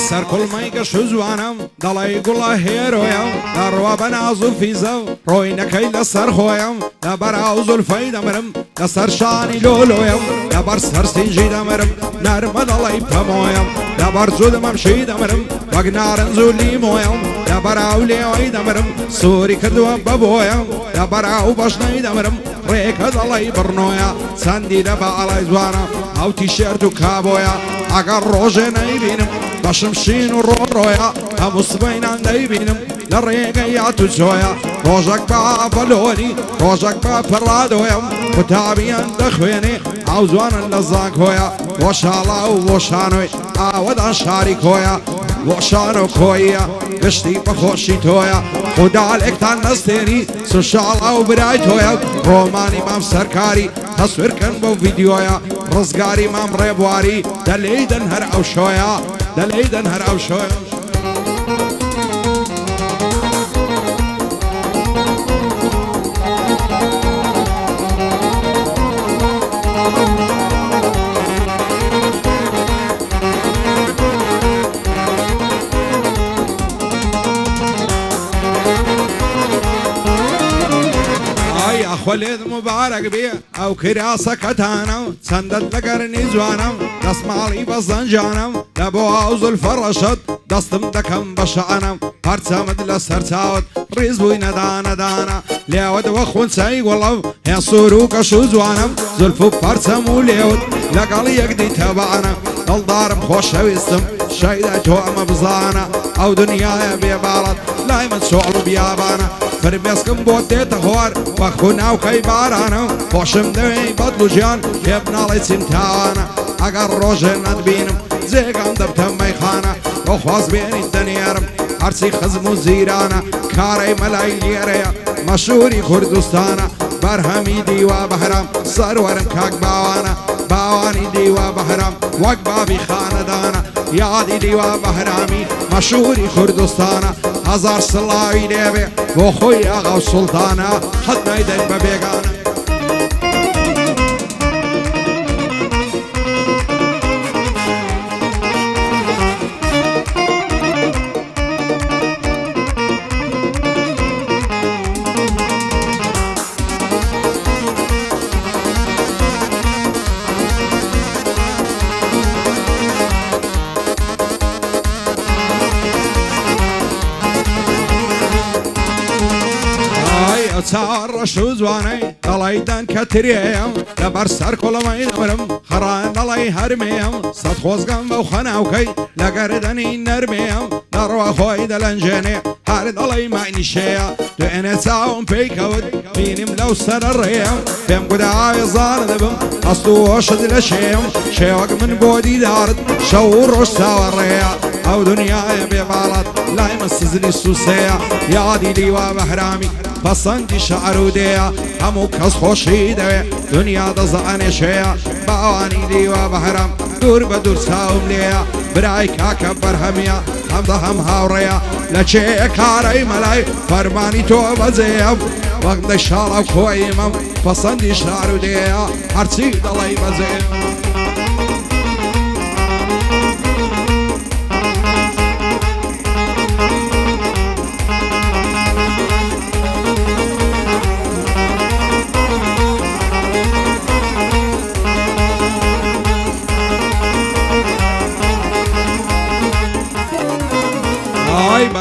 سەر کوڵمەی گەشت و جوانم دەڵێ گوڵە هێرۆیەم دەڕوا بە ناز و فیزە ڕۆی نەکەی لەسەر خۆیەم لەبەراو زولفەی دەمرم لەسەر شانی لۆلۆیەم لەبەر سەرسینجی دەمرم نەرمە دەڵێی پەمۆیەم لەبەر جودمەمشی دەمرم وەک نارنج و لیمۆیەم لەبەراو لێوەی دەمرم سووری کردووە بەبۆیەم لەبەراو بەشنەی دەمرم ڕێکە دەڵێی بڕنۆیە چەندی لە بەعەڵای جوانە ئەو تیشێرت و کابۆیە ئەگەر ڕۆژێ نەیبینم بەشم شین و ڕۆڕۆیە هەموو سبەینان دەیبینم لە ڕێگەی یا تو جۆیە ڕۆژێک بە بەلۆنی ڕۆژێک بە پڕادۆیەم قوتابیان دەخوێنێ ئەو جوانن لە زانکۆیە بۆ شاڵا و بۆ شانۆی ئاوەدا شاری کۆیە بۆ شان و کۆیە گشتی بەخۆشی تۆیە خودالێکتان نەستێنی سوشاڵا و برای تۆیە ڕۆمانی مام سەرکاری تەسویرکەن بەو ڤیدیۆیە ڕزگاری مام ڕێبواری دەلێیدەن هەر ئەو شۆیە دەلێیدەن هەر ئەو شۆیە خۆلێت مبارەک بێ ئەو کراسەکەتانە چەندەت لەگەرنی جوانم دەستماڵی بە زەنجانم لە بۆ ئەو زولفە ڕەشت دەستم دەکەم بە شەعەنم پەرچەمت لە سەر چاوت ڕیز بووی نەدانەدانە لێوت وە خونچەی گوڵەو هێ سوور و کەش و جوانم زولف و پەرچەم و لێوت لەگەڵ یەکدی تەبانە دڵدارم خۆشەویستم شەیدای تۆ ئەمە بزانە ئەو دنیایە بێباڵەت لای من شۆڵ و بیابانە فرمێسکم بۆ تێتە هۆر وەخو ناوکەی بارانە خۆشم دەوێی بەدڵ و ژیان پێ بناڵی چیمتاوانە ئەگەر ڕۆژێ نەتبینم جێگەم دەبتە مەیخانە بۆ خواست بێنیت دەنێرم هەرچی خزم و زیرانە کارەی مەلای لێرەیە مەشهوری کوردستانە بەرهەمی دیوا بەهرام سەروەرم کاک باوانە باوانی دیوا بەهرام وەک بابی خانەدانە یادی دیوا بەهرامی مەشهوری کوردستانە هەزار سڵاوی لێبێ بۆ خۆی ئاغا و سوڵتانە حەد نایدەن بە بێگانە چاوەڕ ڕەش و جوانەی دەڵێیدەن کە ترێم لەبەر سەر کوڵەمەی دەمرم خەڕان دەڵێی هەرمێم سەد خۆزگەم بەو خەناوکەی لەگەردەنی نەرمێم دەڕوا خۆی دەلەنجێنێ هەر دەڵێی معنیشەیە دوێنێ چاوم پێی کەوت بینیم لەو سەرە ڕێم پێم گودا ئاوێزان دەبم هەست و هۆشت لە شێم شێوەک من بۆ دیدارت شەو و ڕۆژ چاوەڕێیە ئەو دنیایە بێباڵەت لای من سزنی سووسەیە یادی دیوا بەهرامی پەسەندی شەعر و دێیە هەموو کەس خۆشی دەوێ دنیا دەزانێشەیە باوانی دیوا بەهرام دوور بە دوور چاوم لێیە برای کاکە بەرهەمیە هەمدە هەم هاوڕێیە لە چێ کارەی مەلای فەرمانی تۆ بەجێە وەک دەی شاڵە و کۆیمەم پەسەندی شەعر و دێیە هەرچی دەڵێی بەجێ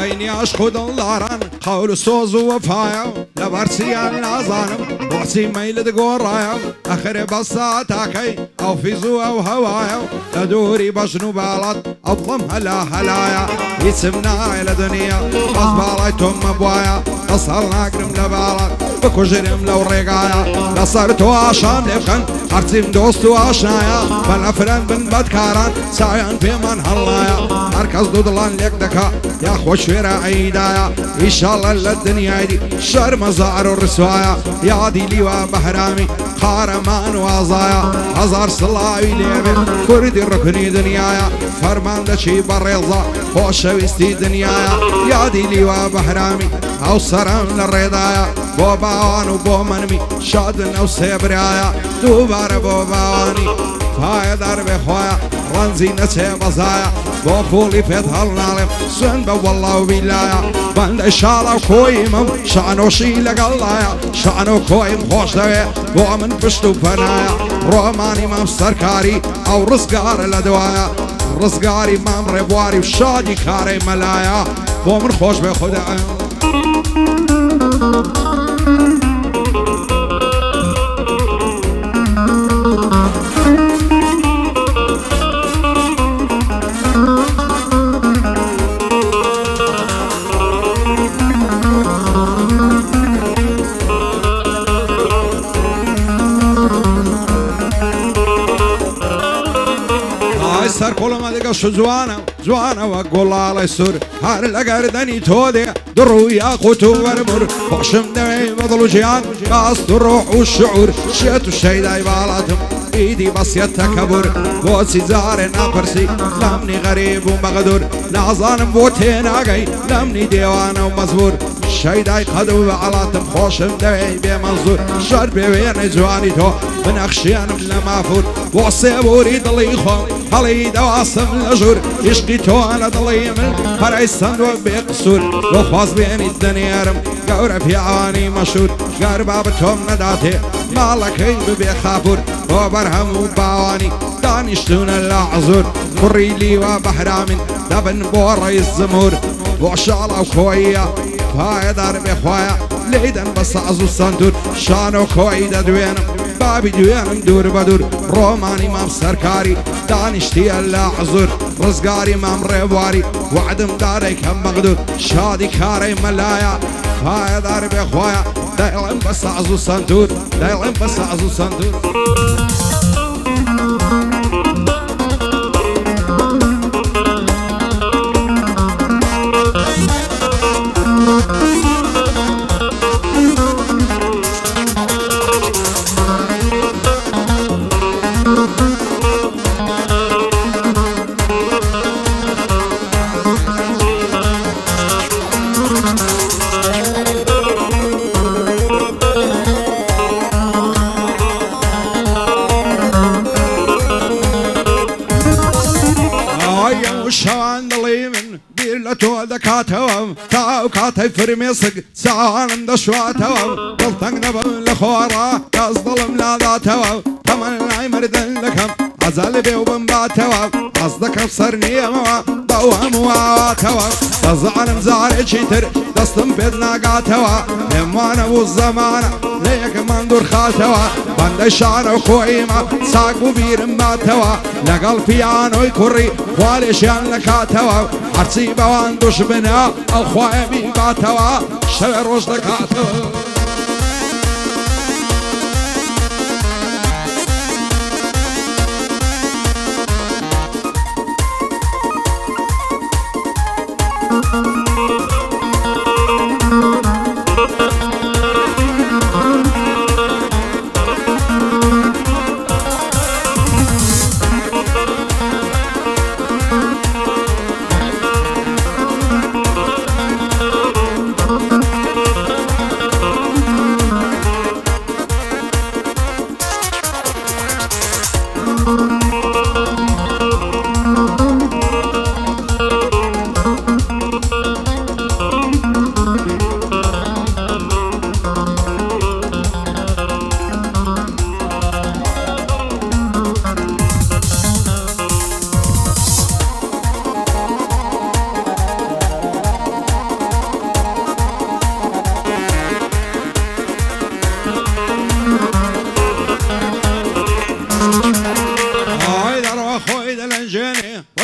بینی عشق و دڵداران قەول و سۆز و وەفایە لەبەر چیان نازانم بۆچی مەیلت گۆڕایە ئەخرێ بەستا تاکەی ئەو فیز و ئەو هەوایە لە دووری بەژن و باڵات ئەو بڵم هەلا هەلایە هیچم نایە لە دنیا بەس باڵای تۆم مەبوایە دەس هەڵ ناگرم لە باڵات بکوژرم لەو ڕێگایە لەسەر تۆ ئاشان لێ بکەن هەرچیم دۆست و ئاشنایە بە نەفرەن بن بەدکاران چاویان پێمان هەڵنایە هەرکەس دوو دڵان لێک دەکا یاخۆ شوێرە ئەیدایە ئیشاڵە لە دنیای شەرمەزار و ڕسوایە یادی لیوا بەهرامی قارەمان وازایە هەزار سڵاوی لێبێ کوردی ڕکنی دنیایە فەرمان دەچی بەڕێڵزە خۆشەویستی دنیایە یادی لیوا بەهرامی او سرم للرضايا بو باوان وبو منمي شادن او سيبرايا دوبار بو باواني فاي دربي خويا رنزي نسي بزايا بو فولي فتح النالم سنبا والله وبيلايا بند اشالا كويمم شانو شيلا قلايا شانو كويم خوش دوي بو من بشتو فنايا روماني مام سركاري او رزقار لدوايا رزقاري مام ربواري وشادي كاري ملايا بو من خوش بخدا سر كلما دقا شو زوانا وقول على السر هار لقردني تودي درو ياقوتو ورمر خوشم دوي بضلو جيان قاصد الروح والشعور شيت الشي داي بالاتهم ايدي بس يتكبر بوسي زار ناقرسي لمني غريب ومغدور نعظان بوتين اقاي لمني ديوان ومزبور الشي داي قدو بالاتهم خوشم دوي بمنظور شر بوين جواني تو من اخشيان من مافور وصيبوري ضلي خوم هلي دواسم الأجور يشقي توانا ضلي من فرعي الصندوق بقصور وخواص بيني الدنيارم قورة في عواني مشهور قار بابتهم نداتي مالك هيب بخافور وبرهم وباواني دانشتون الأعذور قريلي وبحرامن دبن بوري الزمور وعشالة وكوية فاي دربي خوايا ليدن بس عزو الصندور شانو كويدة دوينم بابي دوينم دور بدور روماني مام سركاري دانشتي الله عذر رزقاري مام ريبواري وعدم داري كم مقدور شادي كاري ملايا فاي دربي خوايا دايلن بس عزو الصندور دايلن بس عزو الصندور وشان ضليمن بيرلتو دكاتهم تاو كاتي فرميصق سالم دشواتهم قلتن نبن لخورا كازظلم لا ذاتهم تمن لاي مردن لكم عزال بيوبن باتهم قصدك بصرني موا ضوهم واتهم تزعلم زعل شيتر دستم بدنا قاتوا يمان ابو الزمان ليك مندور خاتوا بند شان خويمه ساق بيرم باتوا لقل بيانو يكري والشان لكاتوا عرسي بوان دشبنا او خويمي باتوا شبر روز لكاتوا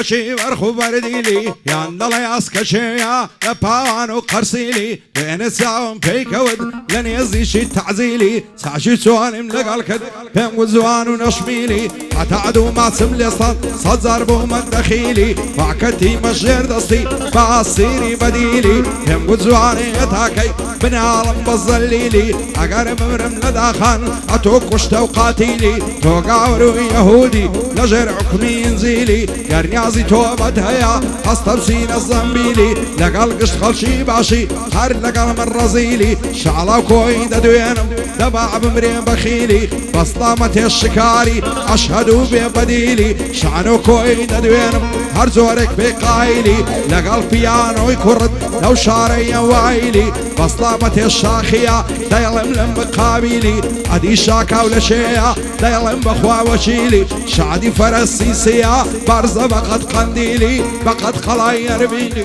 وشي برخو برديلي ياندل ياسك شيا يباوان وقرسيلي بين الساوم بيكود لن يزيشي تعزيلي ساشي سوان ملقى الكد بين وزوان ونشميلي عتعدو ما سملي صد زربو من دخيلي وعكتي مشير دستي باصيري بديلي بين وزوان يتاكي بن عالم بزليلي اقرب مرم لداخان اتوك وشتو قاتيلي توقعورو يهودي لجر عكمي ينزيلي قرنيازي دڵی تۆ بەدهەیە هەستە بچینە زەمبیلی لەگەڵ گشت خەڵکی باشی هەر لەگەڵ من ڕەزیلی شاڵا و کۆی دەدوێنم دەبا بمرێن بەخیلی بەسڵامە تێشکاری ئەشهەد و بێ بەدیلی شان و کۆی دەدوێنم هەر جۆرێک پێ قایلی لەگەڵ پیانۆی کوڕت لەو شارەیە وایلی بەسڵامە تێشاخیە دەیڵم لەم بقابیلی ئەدی شاکاو لە شێیە دەیڵم بەخوا وەچیلی شادی فەرەسیسیە بەرزە بەقەد قەندیلی بەقەد قەڵای ئەربیلی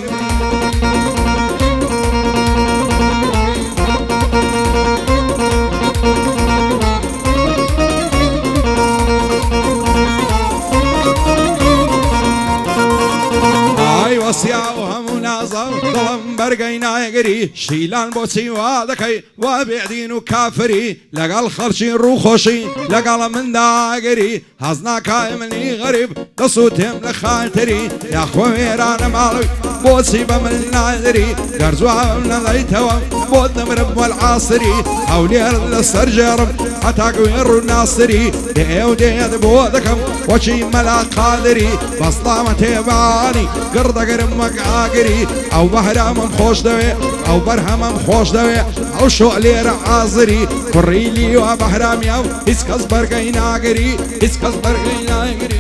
وەسیا و هەموو نازەم دڵم بەرگەی نایەگری شیلان بۆچی وا دەکەی وا بێدین و کافری لەگەڵ خەڵکی ڕووخۆشی لەگەڵ منداگەری هەز ناکای منی غەریب دەسووتێم لە خاتری یاخۆ وێرانە ماڵی بۆچی بە من نادری گەرجوام نەدەیتەوە بۆ دەمرم وەلعاسری هەولێر لەسەر ژێڕم هەتاگوێ ڕووناسری دێو دێت بۆ دەکەم وەچی مەلا قادری بەسڵامە تێبانی گڕدەگەرم وەک ئاگری ئەو بەهرامم خۆش دەوێ ئەو بەرهەمەم خۆش دەوێ ئەو شۆ لێرە ئازری کوڕیلی و بەهرامیە و هیچ کەس بەرگەی ناگری هیچ کەس بەرگەی ناگری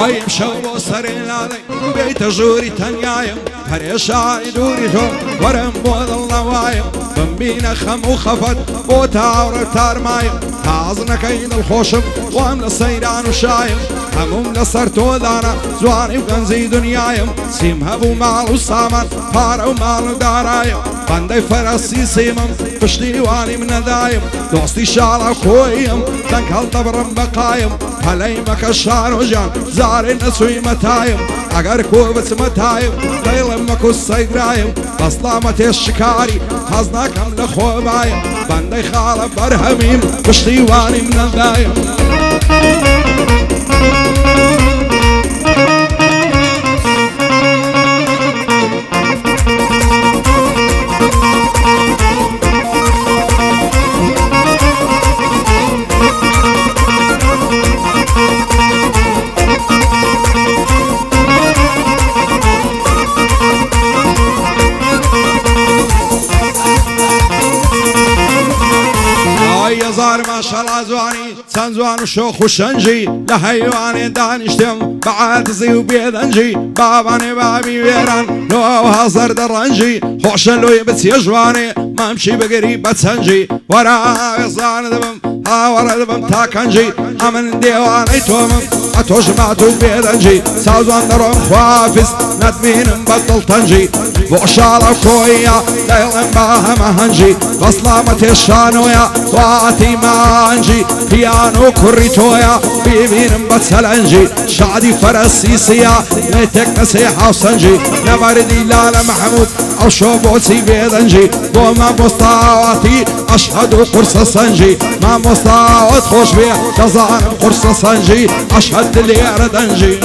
ئایم شەو بۆ سەرێ نادەی بێیتە ژووری تەنیایم پەرێشانی دووری تۆ وەرم بۆ دڵنەوایم بمبینە خەم و خەفەت بۆ تاوڕە تارمایم تاز نەکەی دڵخۆشم وام لە سەیران و شایم هەموم لەسەر تۆدانە جوانی و گەنجی دنیایم سیم هەبوو ماڵ و سامان پارە و ماڵ و دارایم بەندەی فەرەسی سیمم پشتیوانیم نەدایم دۆستی شاڵە کۆیم دەنگ هەڵدەبڕم بەقایم هەلەی مەکە شار و ژیان زارێ نەچووی مەتایم ئەگەر کۆ بچمەتایم دەیڵم مەکو سەیدرایم بەسڵامە تێشکاری هەز ناکەم لە خۆبایم بەندەی خاڵە بەرهەمیم پشتیوانیم نەدایم هزار ماشەڵا جوانی چەند جوان و شۆخ و شەنجی لە هەیوانێ دانیشتم بە عاتزی و بێدەنجی بابانێ بابی وێران لۆ هەزار دەڕەنجی خۆشە لۆی بچیە جوانێ مامچی بگەری بە چەنجی وەرە ئاوێزانە دەبم هاوەڕە دەبم تا کەنجی ئەمن دێوانەی تۆمم ئەتۆش مات و بێدەنجی سازوان دەڕۆم خوافز نەتبینم بە دڵتەنجی بۆ شاڵە کۆیە دەیڵم بە هەمە هەنجی بەسڵامە تێشانۆیە واتی مانجی پیان و کوڕی تۆیە ببینم بە چەلەنجی شادی فەرەسیسیە نێتێک نەسێ هاوسەنجی نەبەردی لالە مەحەموود ئەو شۆ بۆچی بێدەنجی بۆ مامۆستاواتی ئەشهەد و قورسە سەنجی مامۆستاوت خۆش بێ دەزانم قورسە سەنجی ئەشهەد لێرە دەنجی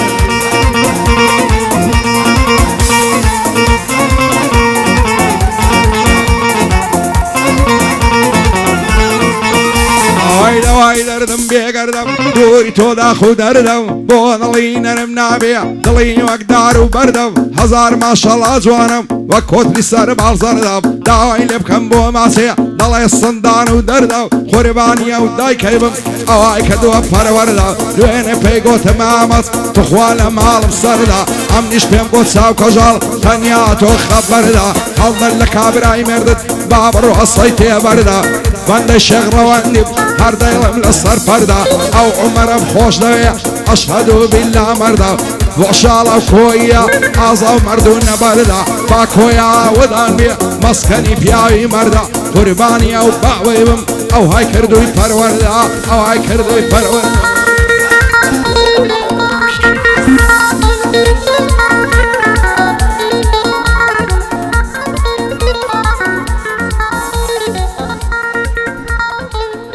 وای دەردم بێگەردەم دووری تۆ داخ و دەردەم بۆ دڵی نەرم نابێ دڵی وەک دار و بەردەم هەزار ماشەڵا جوانم وەک کۆتری سەر باڵزەردەم داوای لێ بکەم بۆ ماسێ دەڵێ سندان و دەردە قوربانیە و دایکەی بم ئەوای کردووە پەروەردە دوێنێ پێی گۆتە مامەس توخوا لە ماڵم سەردا ئەم نیش پێم گۆت چاو کەژاڵ تەنیا تۆ خەبەردا هەڵدەر لە کابرای مردت با بڕۆ ئەسەی تێبەردا بەندەی شێخ ڕەوەندی هەر دەیڵم لەسەر پەردا ئەو عومەرم خۆش دەوێ ئەشهەد و بیللا مەردا بۆ شاڵە کۆیە ئازا و مەرد و نەبەردا با کۆیا ودان بێ مەسکەنی پیاوی مەردا قوربانیە و باوەی بم ئەو های کردووی پەروەردا ئەو های کردووی پەروەردا